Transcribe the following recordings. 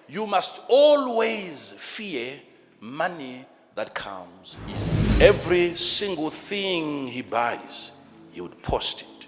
You must always fear money that comes easy. Every single thing he buys, he would post it.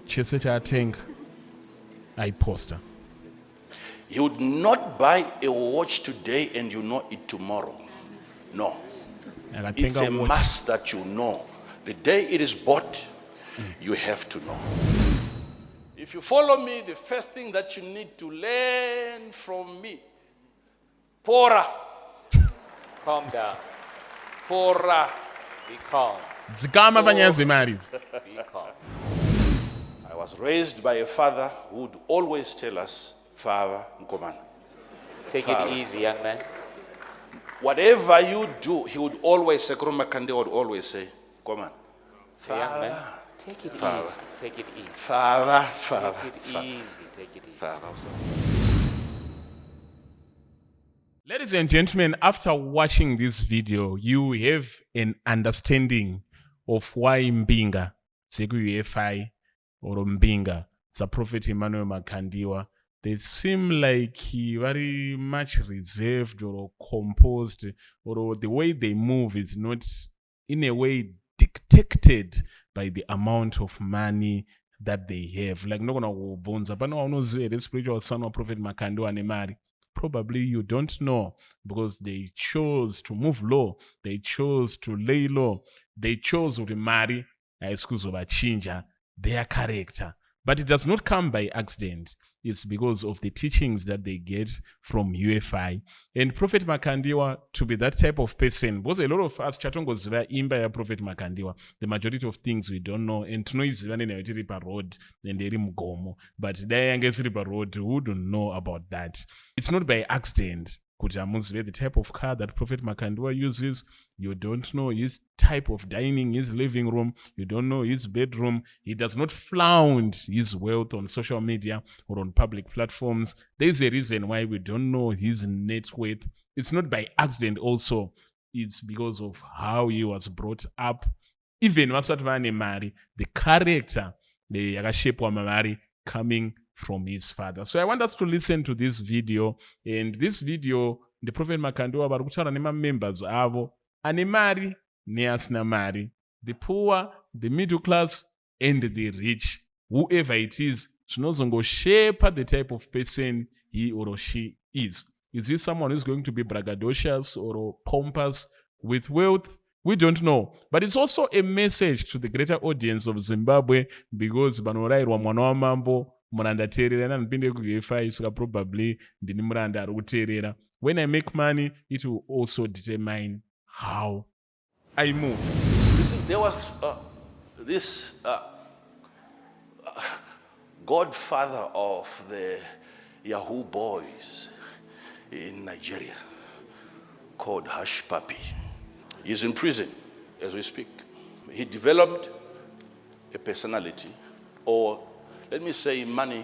Chese chatenga aiposta. He would not buy a watch today and you know it tomorrow. No. It's a must that you know. The day it is bought, you have to know. If you follow me, the first thing that you need to learn from me, PORAAA. Calm down. PORAAA. Be calm. Dzikama banyanzi mari. Be calm. I was raised by a father who would always tell us, Father Nkomana. Take it easy, young man. Whatever you do, he would always say, Makandiwa would always say, come on. Say, young man, take it easy. Take it easy. Father. Take it easy. Take it easy. Ladies and gentlemen, after watching this video, you have an understanding of why Mbinga, UFI, or Mbinga, the Prophet Emmanuel Makandiwa, they seem like very much reserved or composed, or the way they move is not in a way dictated by the amount of money that they have. Like, no gonna bonza, but no the spiritual son of Prophet Makandiwa Nemari. Probably you don't know, because they chose to move low, they chose to lay low, they chose to marry, their character. But it does not come by accident. It's because of the teachings that they get from UFI. And Prophet Makandiwa, to be that type of person, because a lot of us, chatongozira imba ya Prophet Makandiwa, the majority of things we don't know, and to know is even in a river road, and eri mugomo. But the river road, who don't know about that? It's not by accident. The type of car that Prophet Makandiwa uses, you don't know his type of dining, his living room, you don't know his bedroom. He does not flaunt his wealth on social media or on public platforms. There's a reason why we don't know his net worth. It's not by accident also. It's because of how he was brought up. Even the character, the yakashepwa mamari coming from his father. So I want us to listen to this video. And this video, the Prophet Makandiwa barukutana nema members avo, anemari neasna mari, the poor, the middle class, and the rich, whoever it is, shinozongo shape the type of person he or she is. Is he someone who's going to be braggadocious or pompous with wealth? We don't know. But it's also a message to the greater audience of Zimbabwe, because banorairwa mwana wa mambo muranda terera nipinde kuUFI, so probably ndini muranda ari kuterera. When I make money, it will also determine how I move. Listen, there was this godfather of the Yahoo boys in Nigeria called Hushpupi. He's in prison as we speak. He developed a personality, or let me say money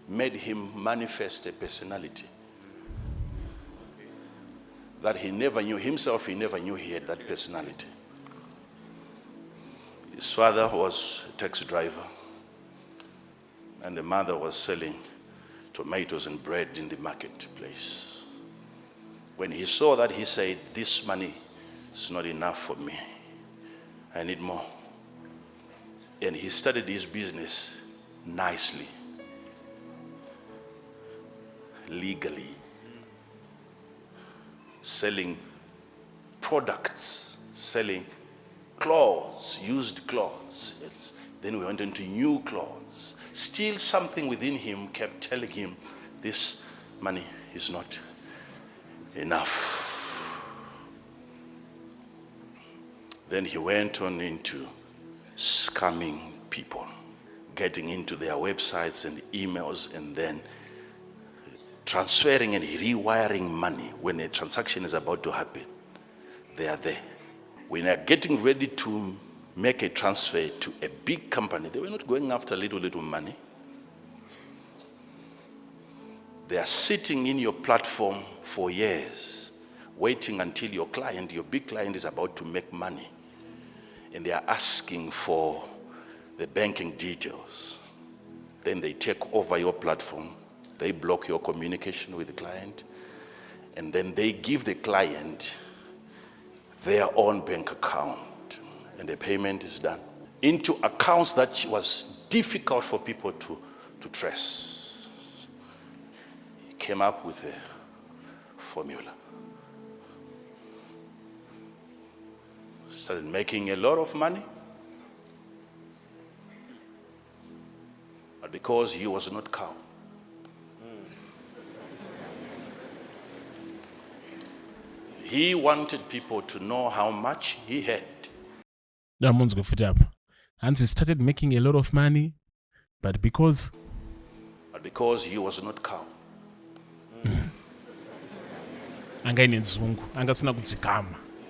made him manifest a personality that he never knew himself. He never knew he had that personality. His father was a taxi driver, and the mother was selling tomatoes and bread in the marketplace. When he saw that, he said, this money is not enough for me. I need more. And he started his business nicely, legally, selling products, selling clothes, used clothes. Yes. Then we went into new clothes. Still something within him kept telling him, this money is not enough. Then he went on into scamming people, getting into their websites and emails, and then transferring and rewiring money. When a transaction is about to happen, they are there. When they're getting ready to make a transfer to a big company, they were not going after little money. They are sitting in your platform for years, waiting until your client, your big client, is about to make money. And they are asking for the banking details. Then they take over your platform They block your communication with the client, and then they give the client their own bank account, and the payment is done into accounts that was difficult for people to trace. He came up with a formula. Started making a lot of money. But because he was not calm, he wanted people to know how much he had. And he started making a lot of money, but because he was not calm,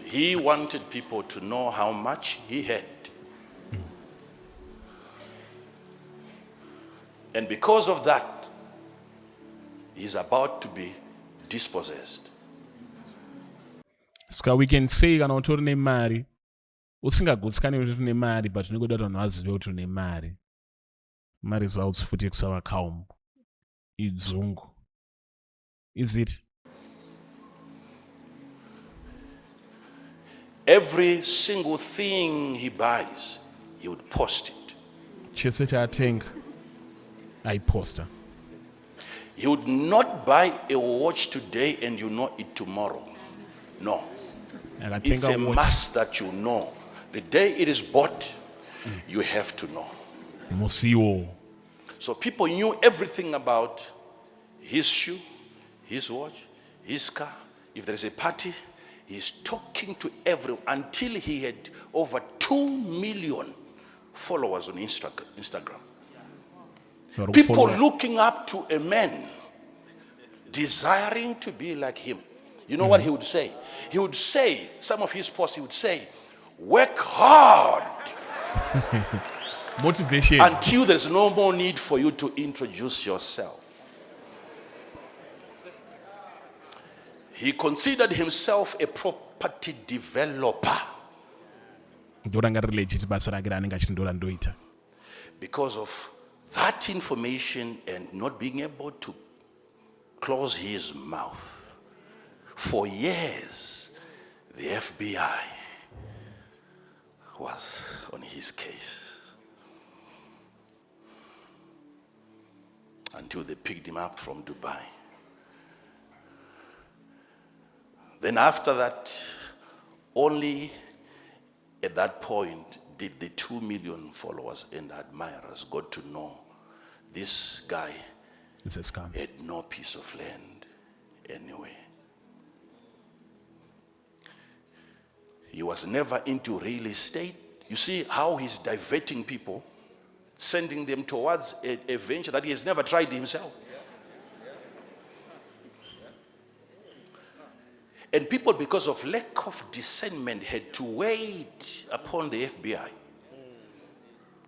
he wanted people to know how much he had. And because of that, he's about to be dispossessed. Ska we can say kana utori nemari usingagutsikani kuti une mari but unenge kuti vanhu vazive kuti une mari. Mari results futi kusava kaum idzungu. Is it? Every single thing he buys, he would post it. Chese chaatenga aiposta. He would not buy a watch today and you know it tomorrow. No. It's a must that you know. The day it is bought, you have to know. Musio. So people knew everything about his shoe, his watch, his car. If there is a party, he's talking to everyone until he had over 2 million followers on Instagram. People looking up to a man, desiring to be like him. You know what he would say? He would say, some of his posts, he would say, work hard. Motivation. Until there's no more need for you to introduce yourself. He considered himself a property developer. Because of that information and not being able to close his mouth. For years, the FBI was on his case. Until they picked him up from Dubai. Then after that, only at that point did the 2 million followers and admirers got to know this guy had no piece of land anywhere. He was never into real estate. You see how he's diverting people, sending them towards a venture that he has never tried himself. And people, because of lack of discernment, had to wait upon the FBI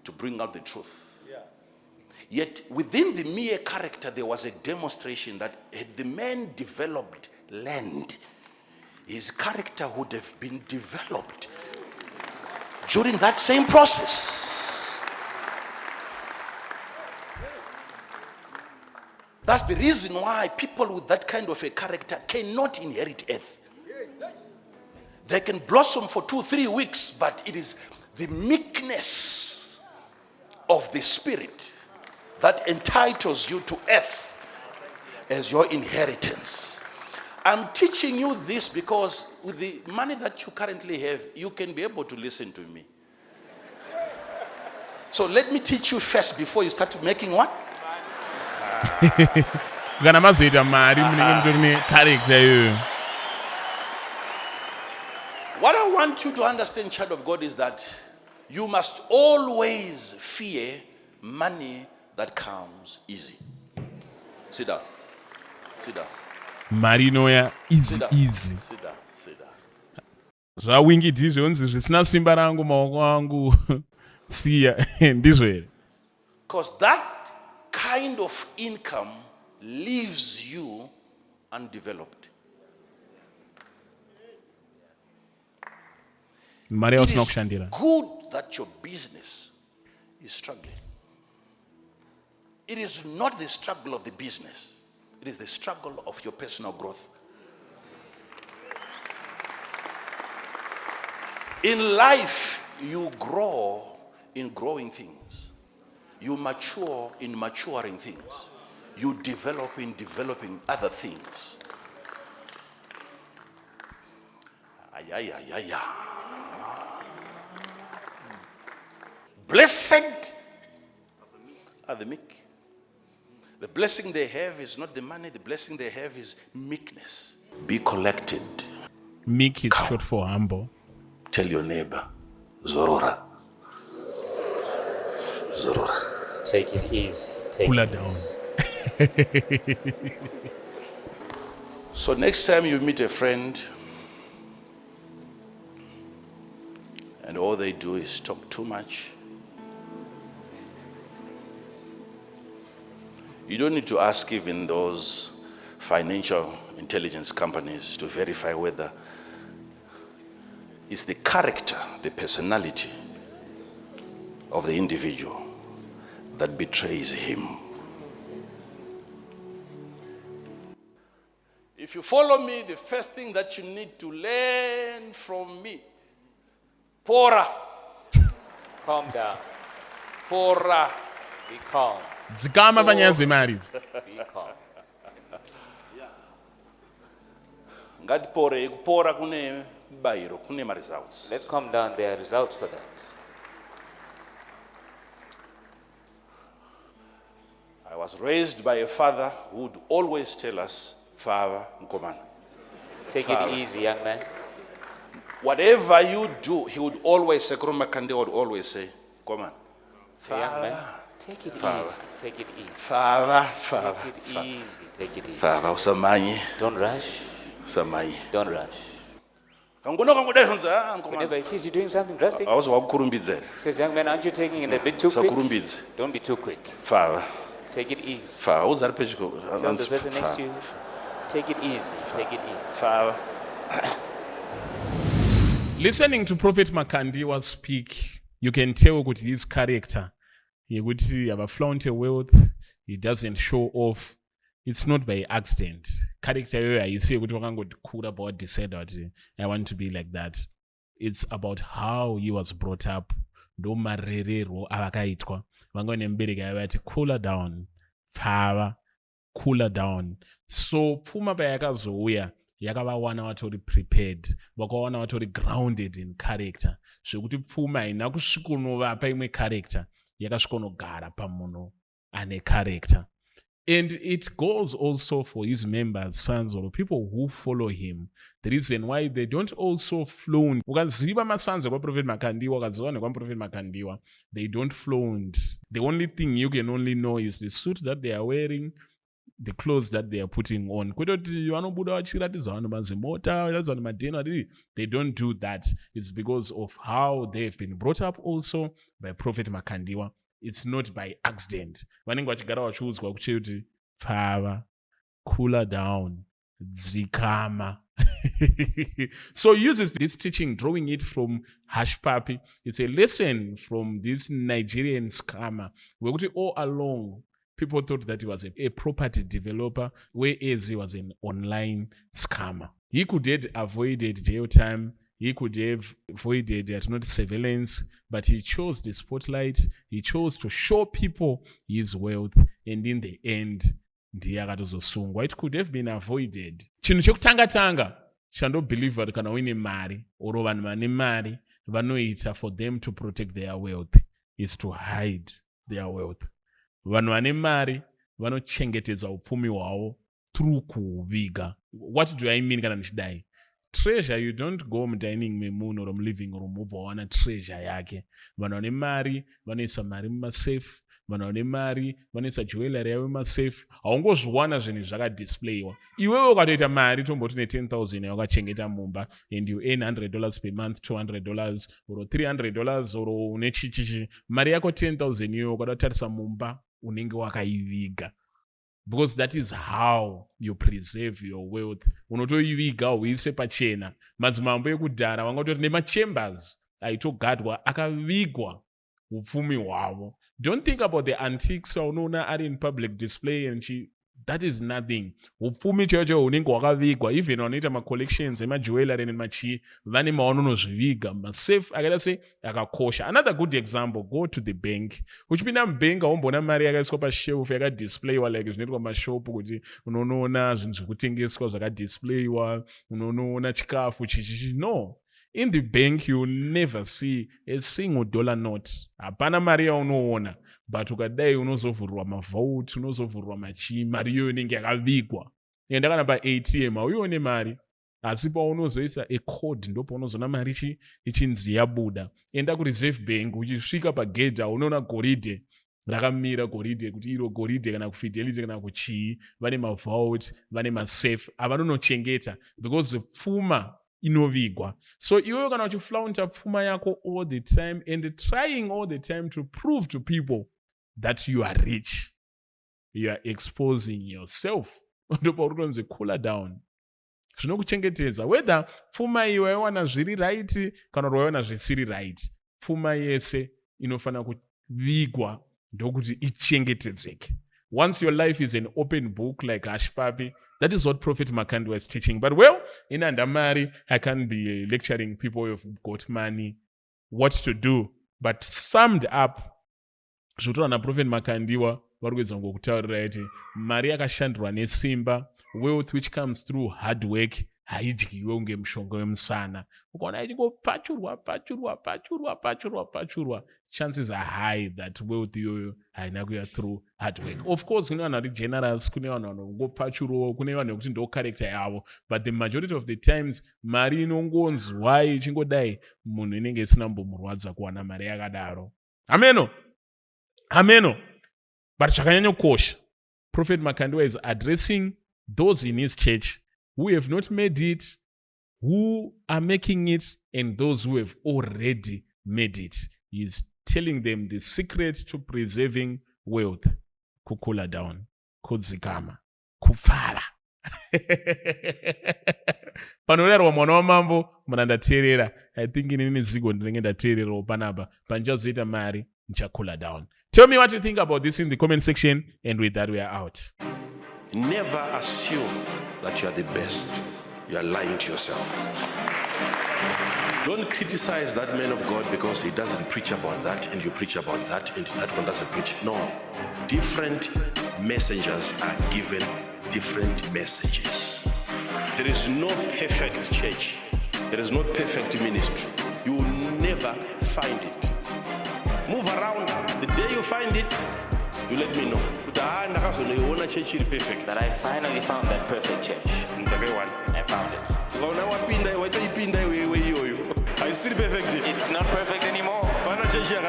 to bring out the truth. Yet within the mere character, there was a demonstration that had the man developed land, his character would have been developed during that same process. That's the reason why people with that kind of a character cannot inherit earth. They can blossom for 2-3 weeks, but it is the meekness of the spirit that entitles you to earth as your inheritance. I'm teaching you this because with the money that you currently have, you can be able to listen to me. So let me teach you first before you start making what? What I want you to understand, child of God, is that you must always fear money that comes easy. Sit down. Sit down. Marinoya easy. Sit down. Sit down. Zvawingi dzizvonzi zvisina simba rangu maoko angu siya ndizvo here. Because that kind of income leaves you undeveloped. It is good that your business is struggling. It is not the struggle of the business. It is the struggle of your personal growth. In life, you grow in growing things. You mature in maturing things. You develop in developing other things. Blessed are the meek. The blessing they have is not the money. The blessing they have is meekness. Be collected. Meek is short for humble. Tell your neighbor, Zorora. Zorora. Take it easy. Take Pull her it down. easy. So next time you meet a friend and all they do is talk too much, you don't need to ask even those financial intelligence companies to verify whether it's the character, the personality of the individual that betrays him. If you follow me, the first thing that you need to learn from me, PORAAA. Calm down. PORAAA. Be calm. Dzikama vanyanzi mari. Be calm. Ngatipore, kupora kune bayiro, kune ma results. Let's calm down. There are results for that. I was raised by a father who would always tell us, Father, Nkomana. Take Father. it easy, young man. Whatever you do, he would always say, Makandiwa would always say, Nkomana. Say, young man, Father, take it Father. easy. Take it easy. Father, Father, Take it easy. Take it easy. Father, usamanye, Don't rush. usamanye. Don't rush. Kangono kangodai hunza, Nkomana. Whenever he sees you doing something drastic, I was wakurumbidze. he says, young man, aren't you taking it a bit too quick? Sakurumbidze. Don't be too quick. Father, Take it easy. Father, uzari pechiko. Tell the person next to you, take it easy. Take it easy. Father. Listening to Prophet Makandiwa speak, you can tell with his character. He would see have a flaunt of wealth. He doesn't show off. It's not by accident. Character area, you see, what one would cool about decide that I want to be like that. It's about how he was brought up. Do marerero avakaitwa. Vangone mbirika yavati cooler down. Fava. Cooler down. So pfuma payakazouya yakavawana vatori prepared, vakawana vatori grounded in character. Zvekuti pfuma haina kusvikonovapa imwe character, yakasvikonogara pamunhu ane character. And it goes also for his members, sons, or people who follow him. The reason why they don't also flaunt. Ukaziva masons of Prophet Makandiwa, ukaziva Prophet Makandiwa, they don't flaunt. The only thing you can only know is the suit that they are wearing, the clothes that they are putting on. They don't do that. It's because of how they've been brought up also by Prophet Makandiwa. It's not by accident. Vanenge vachigara vachiudzwa kuchiti pfava, cooler down, dzikama. So he uses this teaching, drawing it from Hushpupi. It's a lesson from this Nigerian scammer. Where all along, people thought that he was a property developer, whereas he was an online scammer. He could have avoided jail time. He could have avoided not surveillance, but he chose the spotlight. He chose to show people his wealth, and in the end, ndiye akatozosungwa. It could have been avoided. Chinhu chekutanga chandobelieve kuti kana uine mari oro vanhu vane mari vanoita for them to protect their wealth is to hide their wealth. Vanhu vane mari vanochengetedza upfumi hwavo through kuhuviga. What do I mean kana ndichidai? Treasure, you don't go dining memunhu or living room ubva wawana treasure yake. Vanhu vane mari vanoisa mari mumasafe. Vanhu vane mari vanoisa jewelry yavo mumasafe. Haungozviwana zvinhu zvakadisplayiwa. Iwewe ukatoita mari tomboti ne$10,000 yakachengeta mumba and you earn $100 per month, $200 or $300 or une chichichi. Mari yako 10,000 iwewe ukatotarisa mumba unenge wakaiviga. Because that is how you preserve your wealth. Unotoiviga uise pachena. Madzimambo ekudhara vangatori nemachambers aitogadwa akavigwa upfumi hwavo. Don't think about the antiques unoona ari in public display and that is nothing. Upfumi chaicho unenge wakavigwa, even wanoita macollections emajewelry nemachii vane mavanonozviviga masafe akaita sei akakosha. Another good example, go to the bank. Uchipinda mubank aumboona mari yakaiswa pashelf yakadisplayiwa like zvinoitwa mashopu kuti unoona zvinhu zvekutengeswa zvakadisplayiwa, unoona chikafu chichichi. No. In the bank, you will never see a single dollar note. Hapana mari yaunoona. But ukadai unozovhurwa mavault, unozovhurwa machii, mari iyoyo inenge yakavigwa. Enda kana pa-ATM hauione mari. Asi paunozoisa a code ndipo unozoona mari ichinzi yabuda. Enda kureserve bank, uchisvika pagedha unoona goridhe rakamira, goridhe kuti iro goridhe kana kufidelity kana kuchii, vane mavault, vane masafe avanonochengeta because pfuma inovigwa. So iwewe kana uchiflaunta pfuma yako all the time and trying all the time to prove to people that you are rich, you are exposing yourself. Ndipo utonzi cooler down. Zvinokuchengetedza whether pfuma iyi waiwana zviri right kana kuti waiwana zvisiri right, pfuma yese inofana kuvigwa ndokuti ichengetedzeke. Once your life is an open book like Hushpupi, that is what Prophet Makandiwa is teaching. But well, in Andamari, I can't be lecturing people who have got money what to do. But summed up, zvotorana Prophet Makandiwa varikuedza ngokutaurira kuti mari yakashandirwa nesimba, wealth which comes through hard work, haidyiwe unge mushonga wemusana. Ukaona ichingopfachurwa, chances are high that wealth iyoyo haina kuya through hard work. Of course, kune vanhu vari generous, kune vanhu vanongopfachurawo, kune vanhu vekuti ndo character yavo. But the majority of the times, mari inongonzwa ichingodai, munhu inenge isina mbomurwadza kuwana mari yakadaro. Ameno. But chakanyanya kukosha, Prophet Makandiwa is addressing those in his church who have not made it, who are making it, and those who have already made it. He is telling them the secret to preserving wealth. Kukula down, kudzikama, kufara. Panorerwa mwana wa mambo, mwana ndateerera. I think inini zigo ndinenge ndateerera panapa. Panjazoita mari, nchakula down. Tell me what you think about this in the comment section, and with that we are out. Never assume that you are the best. You are lying to yourself. Don't criticize that man of God because he doesn't preach about that and you preach about that and that one doesn't preach. No. Different messengers are given different messages. There is no perfect church. There is no perfect ministry. You will never find it. Move around. The day you find it, you let me know. That I finally found that perfect church. I found it. I still perfect. It's not perfect anymore. There's no church like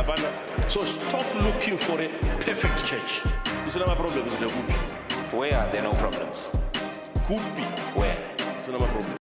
that. So stop looking for a perfect church. Where are there no problems? Could be. Where? It's not a problem.